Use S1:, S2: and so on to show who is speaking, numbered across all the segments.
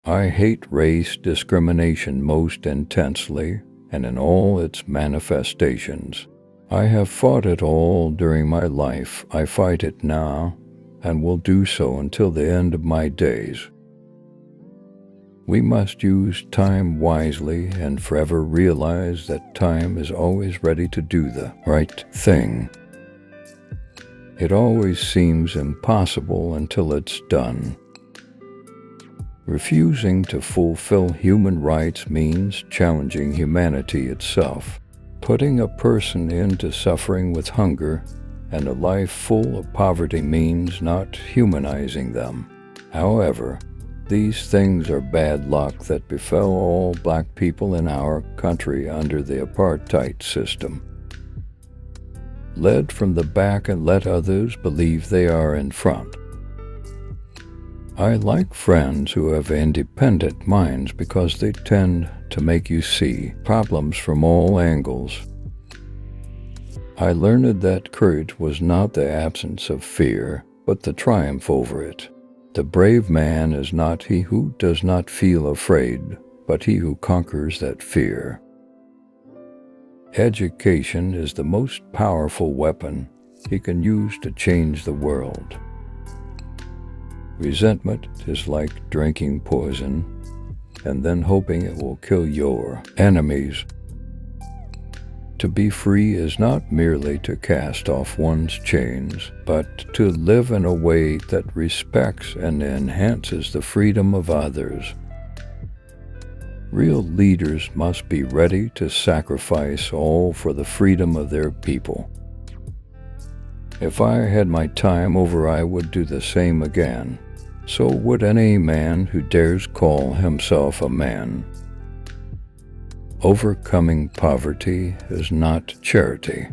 S1: I hate race discrimination most intensely and in all its manifestations. I have fought it all during my life. I fight it now and will do so until the end of my days. We must use time wisely and forever realize that time is always ready to do the right thing. It always seems impossible until it's done. Refusing to fulfill human rights means challenging humanity itself. Putting a person into suffering with hunger and a life full of poverty means not humanizing them. However, these things are bad luck that befell all black people in our country under the apartheid system. Led from the back and let others believe they are in front. I like friends who have independent minds because they tend to make you see problems from all angles. I learned that courage was not the absence of fear, but the triumph over it. The brave man is not he who does not feel afraid, but he who conquers that fear. Education is the most powerful weapon he can use to change the world. Resentment is like drinking poison and then hoping it will kill your enemies. To be free is not merely to cast off one's chains, but to live in a way that respects and enhances the freedom of others. Real leaders must be ready to sacrifice all for the freedom of their people. If I had my time over, I would do the same again. So would any man who dares call himself a man. Overcoming poverty is not charity.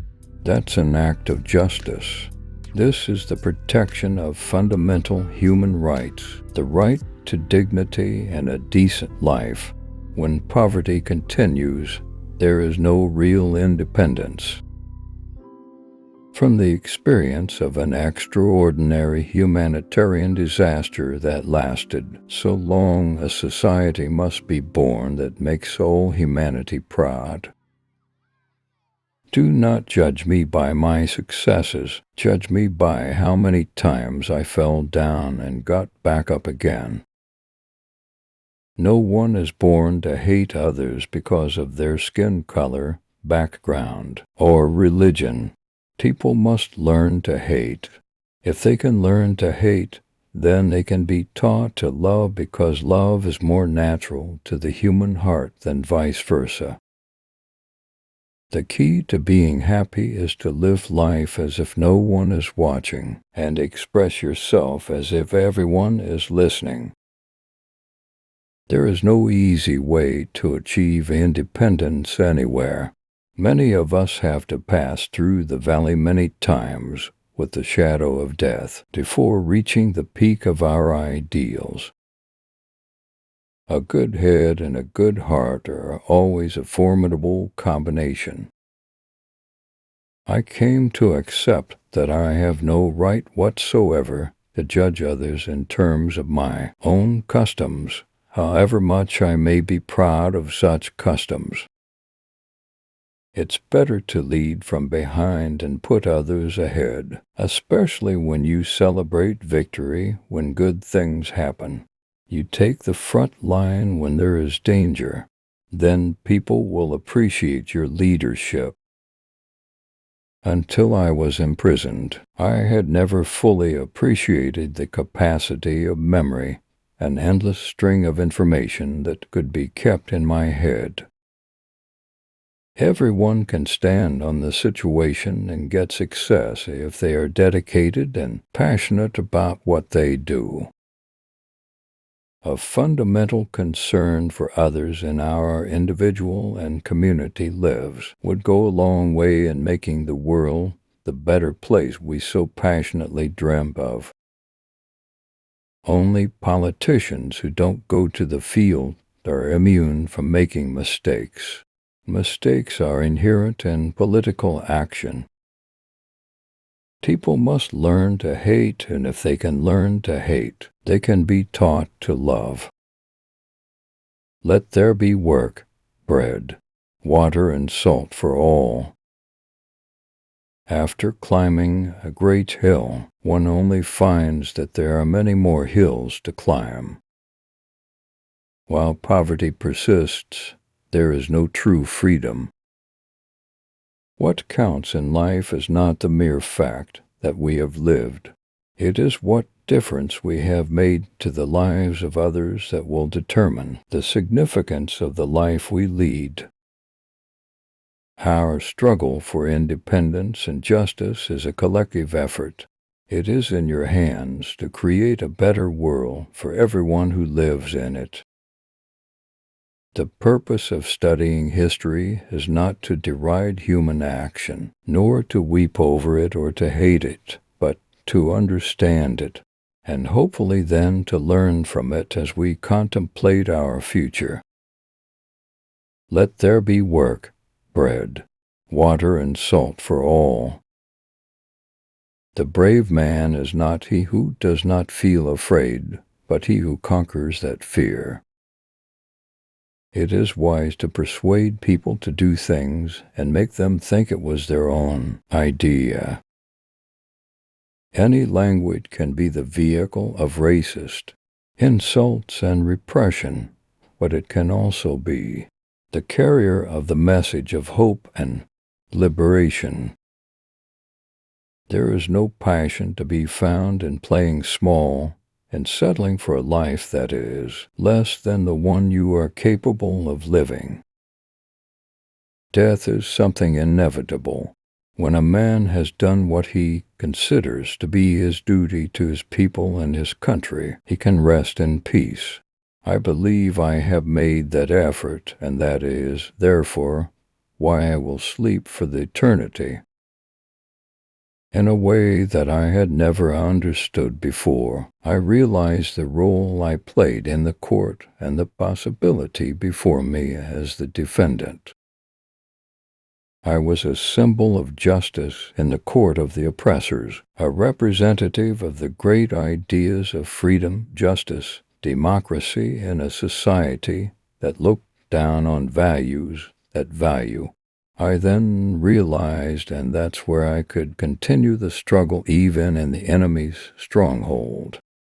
S1: That's an act of justice. This is the protection of fundamental human rights, the right to dignity and a decent life. When poverty continues, there is no real independence. From the experience of an extraordinary humanitarian disaster that lasted so long, a society must be born that makes all humanity proud. Do not judge me by my successes. Judge me by how many times I fell down and got back up again. No one is born to hate others because of their skin color, background, or religion. People must learn to hate. If they can learn to hate, then they can be taught to love because love is more natural to the human heart than vice versa. The key to being happy is to live life as if no one is watching and express yourself as if everyone is listening. There is no easy way to achieve independence anywhere. Many of us have to pass through the valley many times with the shadow of death before reaching the peak of our ideals. A good head and a good heart are always a formidable combination. I came to accept that I have no right whatsoever to judge others in terms of my own customs, however much I may be proud of such customs. It's better to lead from behind and put others ahead, especially when you celebrate victory when good things happen. You take the front line when there is danger. Then people will appreciate your leadership. Until I was imprisoned, I had never fully appreciated the capacity of memory, an endless string of information that could be kept in my head. Everyone can stand on the situation and get success if they are dedicated and passionate about what they do. A fundamental concern for others in our individual and community lives would go a long way in making the world the better place we so passionately dream of. Only politicians who don't go to the field are immune from making mistakes. Mistakes are inherent in political action. People must learn to hate, and if they can learn to hate, they can be taught to love. Let there be work, bread, water, and salt for all. After climbing a great hill, one only finds that there are many more hills to climb. While poverty persists, there is no true freedom. What counts in life is not the mere fact that we have lived. It is what difference we have made to the lives of others that will determine the significance of the life we lead. Our struggle for independence and justice is a collective effort. It is in your hands to create a better world for everyone who lives in it. The purpose of studying history is not to deride human action, nor to weep over it or to hate it, but to understand it, and hopefully then to learn from it as we contemplate our future. Let there be work, bread, water, and salt for all. The brave man is not he who does not feel afraid, but he who conquers that fear. It is wise to persuade people to do things and make them think it was their own idea. Any language can be the vehicle of racist insults and repression, but it can also be the carrier of the message of hope and liberation. There is no passion to be found in playing small and settling for a life that is less than the one you are capable of living. Death is something inevitable. When a man has done what he considers to be his duty to his people and his country, he can rest in peace. I believe I have made that effort, and that is, therefore, why I will sleep for the eternity. In a way that I had never understood before, I realized the role I played in the court and the possibility before me as the defendant. I was a symbol of justice in the court of the oppressors, a representative of the great ideas of freedom, justice, democracy in a society that looked down on values that value. I then realized, and that's where I could continue the struggle even in the enemy's stronghold.